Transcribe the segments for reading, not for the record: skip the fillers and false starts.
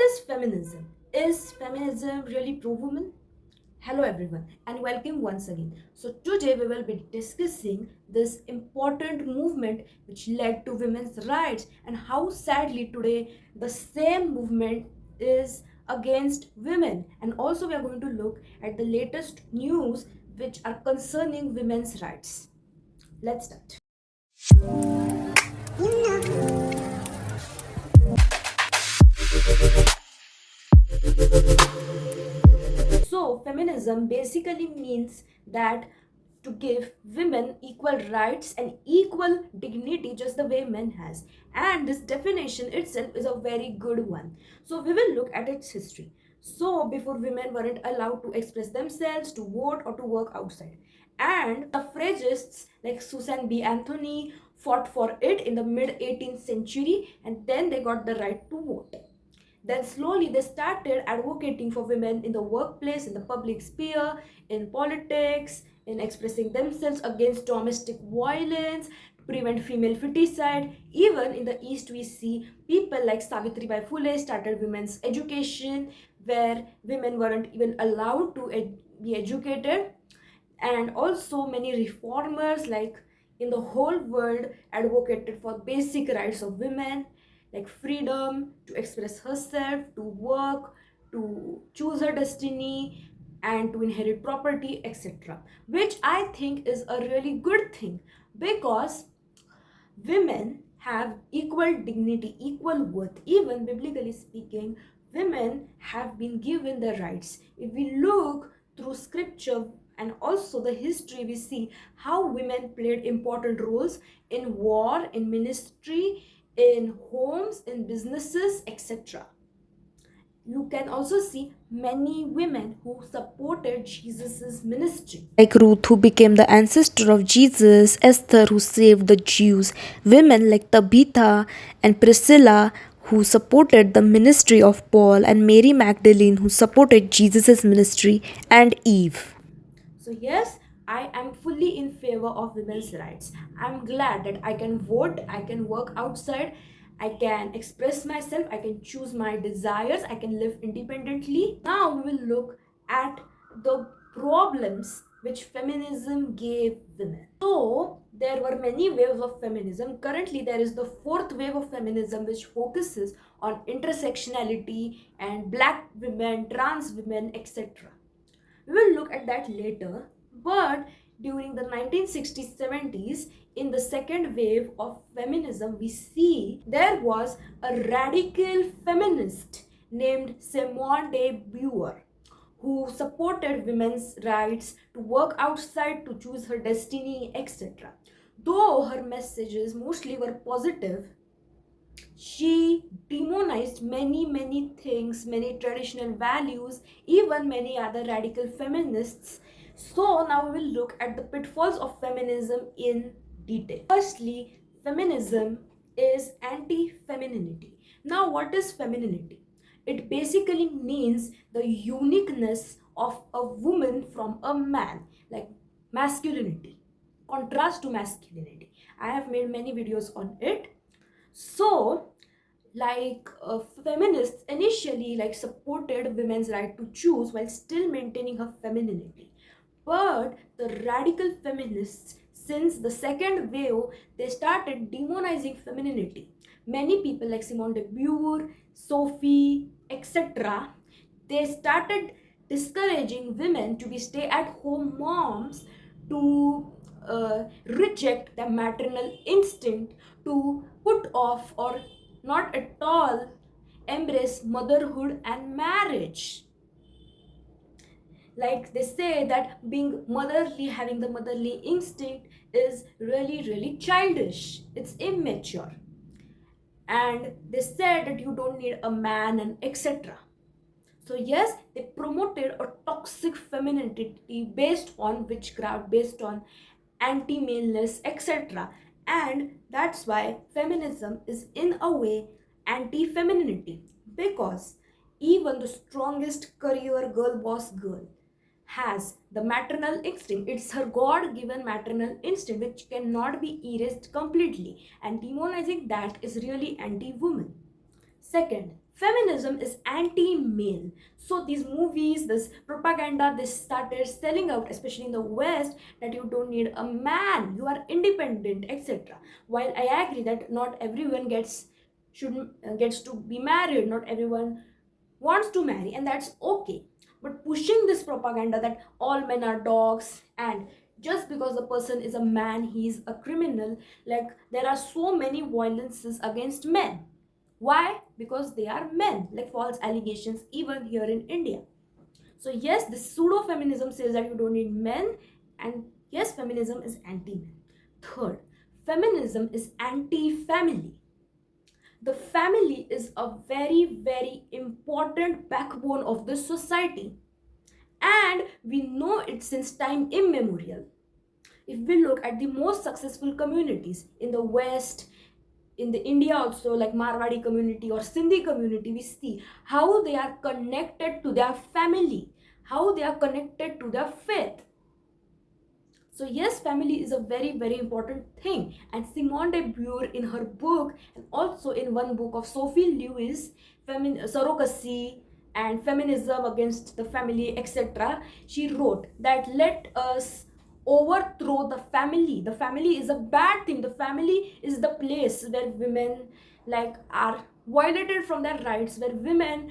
is feminism? Is feminism really pro-woman? Hello everyone and welcome once again. So today we will be discussing this important movement which led to women's rights and how sadly today the same movement is against women, and also we are going to look at the latest news which are concerning women's rights. Let's start. So, feminism basically means that to give women equal rights and equal dignity just the way men has. And this definition itself is a very good one. So, we will look at its history. So, before women weren't allowed to express themselves, to vote, or to work outside. And suffragists like Susan B. Anthony fought for it in the mid 18th century, and then they got the right to vote. Then slowly they started advocating for women in the workplace, in the public sphere, in politics, in expressing themselves against domestic violence, to prevent female feticide. Even in the East, we see people like Savitribai Phule started women's education, where women weren't even allowed to be educated. And also many reformers like in the whole world advocated for basic rights of women, like freedom to express herself, to work, to choose her destiny, and to inherit property, etc., which I think is a really good thing, because women have equal dignity, equal worth. Even biblically speaking, women have been given the rights. If we look through scripture and also the history, we see how women played important roles in war, in ministry, in homes, in businesses, etc. You can also see many women who supported Jesus's ministry. Like Ruth, who became the ancestor of Jesus, Esther, who saved the Jews, women like Tabitha and Priscilla, who supported the ministry of Paul, and Mary Magdalene, who supported Jesus' ministry, and Eve. So, yes, I am fully in favor of women's rights. I'm glad that I can vote, I can work outside, I can express myself, I can choose my desires, I can live independently. Now, we will look at the problems which feminism gave women. So, there were many waves of feminism. Currently, there is the fourth wave of feminism which focuses on intersectionality and black women, trans women, etc. We will look at that later. But during the 1960s, 70s, in the second wave of feminism, we see there was a radical feminist named Simone de Beauvoir who supported women's rights to work outside, to choose her destiny, etc. Though her messages mostly were positive, she demonized many things, many traditional values, even many other radical feminists. So now we will look at the pitfalls of feminism in detail. Firstly, feminism is anti-femininity. Now, what is femininity? It basically means the uniqueness of a woman from a man, like masculinity, contrast to masculinity. I have made many videos on it. So, feminists initially supported women's right to choose while still maintaining her femininity. But the radical feminists, since the second wave, they started demonizing femininity. Many people like Simone de Beauvoir, Sophie, etc., they started discouraging women to be stay-at-home moms, to reject the maternal instinct, to put off or not at all embrace motherhood and marriage. Like they say that being motherly, having the motherly instinct is really childish, it's immature, and they said that you don't need a man and etc. So yes, they promoted a toxic femininity based on witchcraft, based on anti-maleness, etc. And that's why feminism is in a way anti-femininity, because even the strongest career girl, boss girl, has the maternal instinct. It's her God-given maternal instinct which cannot be erased completely, and demonizing that is really anti-woman. Second, Feminism is anti-male. So these movies, this propaganda, this started selling out, especially in the West, that you don't need a man, you are independent, etc. While I agree that not everyone gets to be married, not everyone wants to marry, and that's okay. But pushing this propaganda that all men are dogs, and just because a person is a man, he's a criminal, like there are so many violences against men. Why? Because they are men, like false allegations even here in India. So yes, this pseudo feminism says that you don't need men, and yes, feminism is anti men. Third, feminism is anti family. The family is a very important backbone of the society, and we know it since time immemorial. If we look at the most successful communities in the West, in the India also, like Marwadi community or Sindhi community, we see how they are connected to their family, how they are connected to their faith. So yes, family is a very important thing. And Simone de Beauvoir, in her book, and also in one book of Sophie Lewis, Surrogacy and Feminism Against the Family, etc., she wrote that let us overthrow the family. The family is a bad thing. The family is the place where women like are violated from their rights, where women,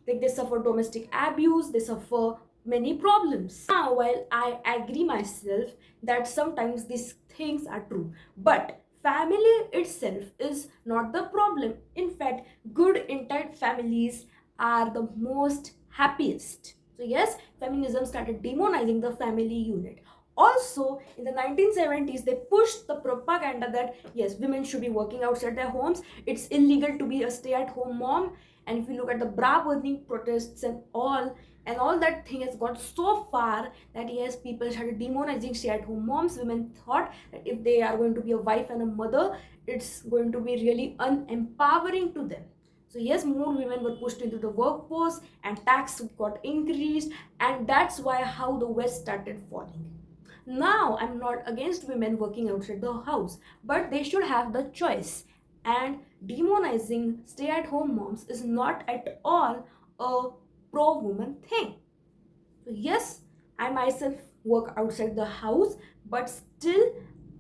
like, they suffer domestic abuse, they suffer many problems. Now, while I agree myself that sometimes these things are true, but family itself is not the problem. In fact, good intact families are the most happiest. So yes, feminism started demonizing the family unit. Also, in the 1970s, they pushed the propaganda that yes, women should be working outside their homes, it's illegal to be a stay-at-home mom. And if you look at the bra burning protests and all that thing has gone so far that yes, people started demonizing stay-at-home moms. Women thought that if they are going to be a wife and a mother, it's going to be really unempowering to them. So yes, more women were pushed into the workforce and tax got increased, and that's why how the West started falling. Now, I'm not against women working outside the house, but they should have the choice. And demonizing stay at home moms is not at all a pro woman thing. So, yes, I myself work outside the house, but still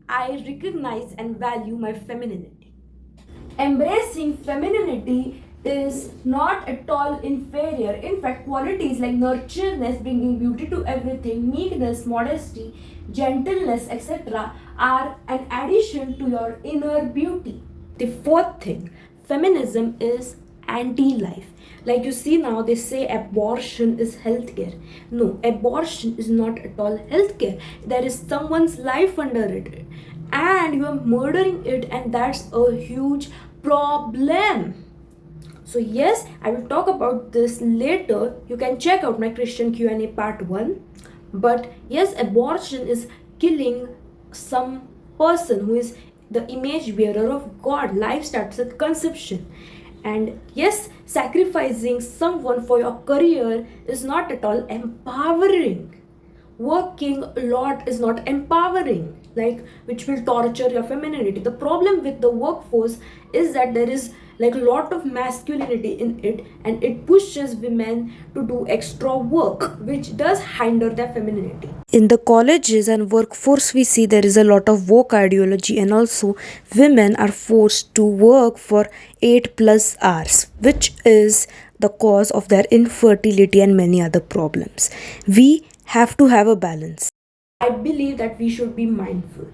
I recognize and value my femininity. Embracing femininity is not at all inferior. In fact, qualities like nurtureness, bringing beauty to everything, meekness, modesty, gentleness, etc., are an addition to your inner beauty. The fourth thing, feminism is anti life. Like you see now, they say abortion is healthcare. No, abortion is not at all healthcare. There is someone's life under it, and you are murdering it, and that's a huge problem. So yes, I will talk about this later. You can check out my Christian Q&A part 1. But yes, abortion is killing some person who is the image bearer of God. Life starts at conception. And yes, sacrificing someone for your career is not at all empowering. Working a lot is not empowering, like, which will torture your femininity. The problem with the workforce is that there is like a lot of masculinity in it, and it pushes women to do extra work, which does hinder their femininity. In the colleges and workforce, we see there is a lot of woke ideology, and also women are forced to work for 8 plus hours, which is the cause of their infertility and many other problems. We have to have a balance. I believe that we should be mindful.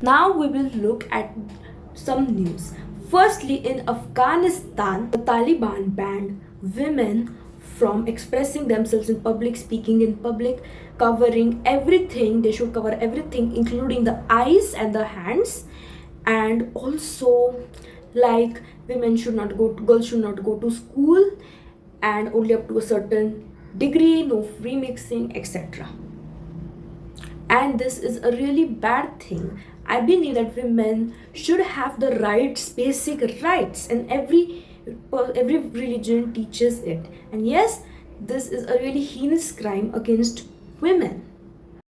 Now we will look at some news. Firstly, in Afghanistan, the Taliban banned women from expressing themselves in public, speaking in public, covering everything. They should cover everything, including the eyes and the hands. And also, like, girls should not go to school, and only up to a certain degree, no free mixing, etc. And this is a really bad thing. I believe that women should have the rights, basic rights, and every religion teaches it. And yes, this is a really heinous crime against women.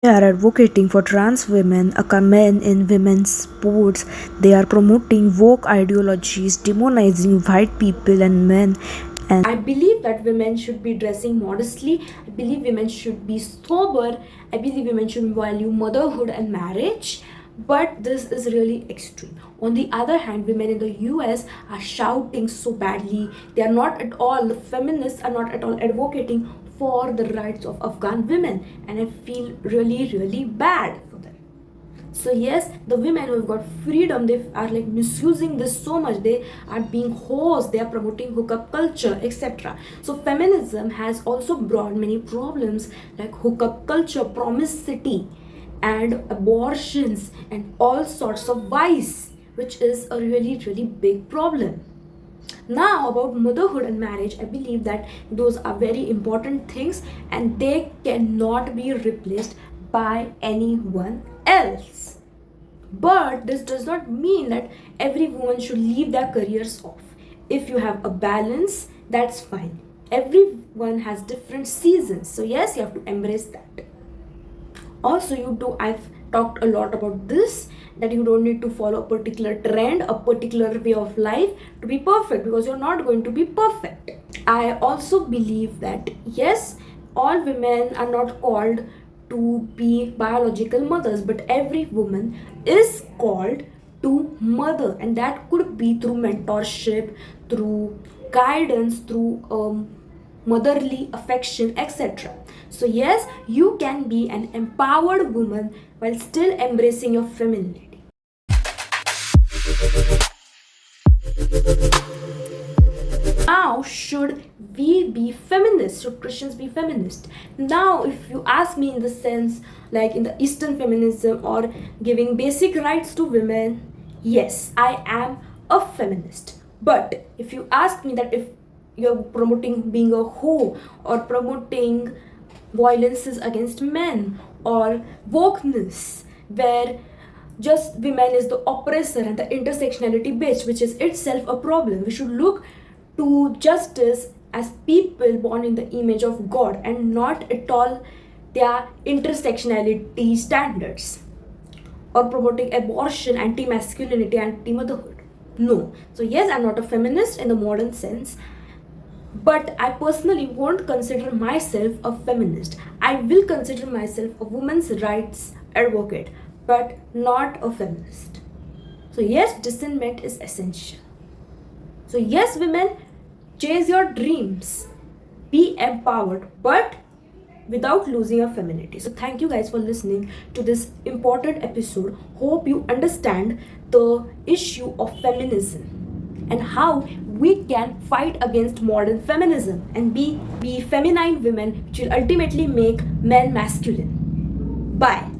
They are advocating for trans women, men in women's sports. They are promoting woke ideologies, demonizing white people and men. And I believe that women should be dressing modestly. I believe women should be sober. I believe women should value motherhood and marriage. But this is really extreme. On the other hand, women in the US are shouting so badly. They are not at all, the feminists are not at all advocating for the rights of Afghan women. And I feel really, really bad for them. So yes, the women who have got freedom, they are like misusing this so much. They are being hoes, they are promoting hookup culture, etc. So feminism has also brought many problems like hookup culture, promiscuity, and abortions, and all sorts of vice, which is a really, really big problem. Now, about motherhood and marriage, I believe that those are very important things and they cannot be replaced by anyone else. But this does not mean that every woman should leave their careers off. If you have a balance, that's fine. Everyone has different seasons, so yes, you have to embrace that. Also, I've talked a lot about this, that you don't need to follow a particular trend, a particular way of life to be perfect, because you're not going to be perfect. I also believe that yes, all women are not called to be biological mothers, but every woman is called to mother, and that could be through mentorship, through guidance, through motherly affection, etc. So yes, you can be an empowered woman while still embracing your femininity. Now, should we be feminist? Should Christians be feminist? Now, if you ask me in the sense like in the Eastern feminism or giving basic rights to women, yes, I am a feminist. But if you ask me that if you're promoting being a hoe or promoting violences against men or wokeness, where just women is the oppressor and the intersectionality bitch, which is itself a problem. We should look to justice as people born in the image of God and not at all their intersectionality standards, or promoting abortion, anti masculinity, anti motherhood. No. So, yes, I'm not a feminist in the modern sense, but I personally won't consider myself a feminist. I will consider myself a women's rights advocate, but not a feminist. So, yes, discernment is essential. So, yes, women, chase your dreams, be empowered, but without losing your femininity. So, thank you guys for listening to this important episode. Hope you understand the issue of feminism and how we can fight against modern feminism and be feminine women, which will ultimately make men masculine. Bye.